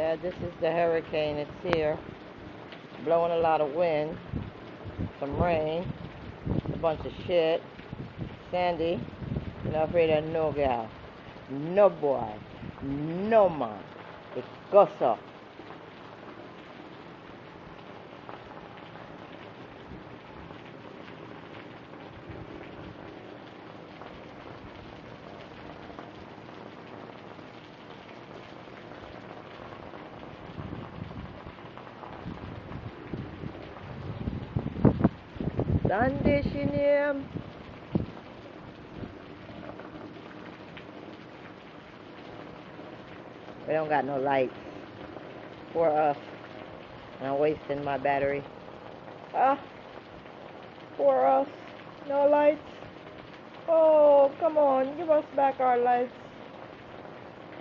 Yeah, this is the hurricane. It's here. Blowing a lot of wind, some rain, a bunch of shit. Sandy, you're not afraid of no gal, no boy, no man. It goes up. Sunday, Shinim. We don't got no lights for us. And I'm wasting my battery. For us. No lights. Oh, come on. Give us back our lights.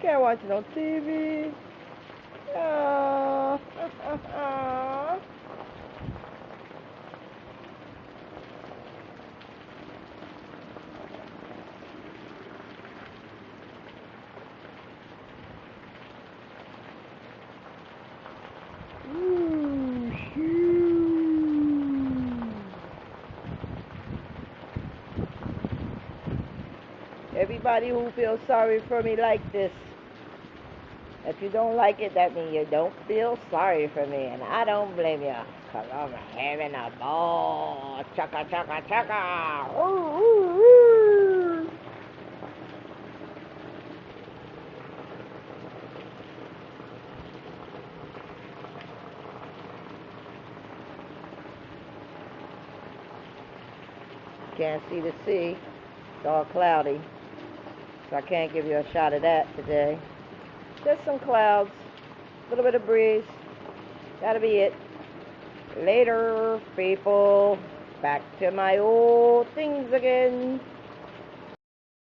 Can't watch no TV. Ah. Everybody who feels sorry for me like this, if you don't like it, that means you don't feel sorry for me, and I don't blame you, because I'm having a ball. Chaka, chaka, chaka. Ooh, ooh, ooh. Can't see the sea. It's all cloudy, so I can't give you a shot of that today. Just some clouds, a little bit of breeze. That'll be it. Later, people. Back to my old things again.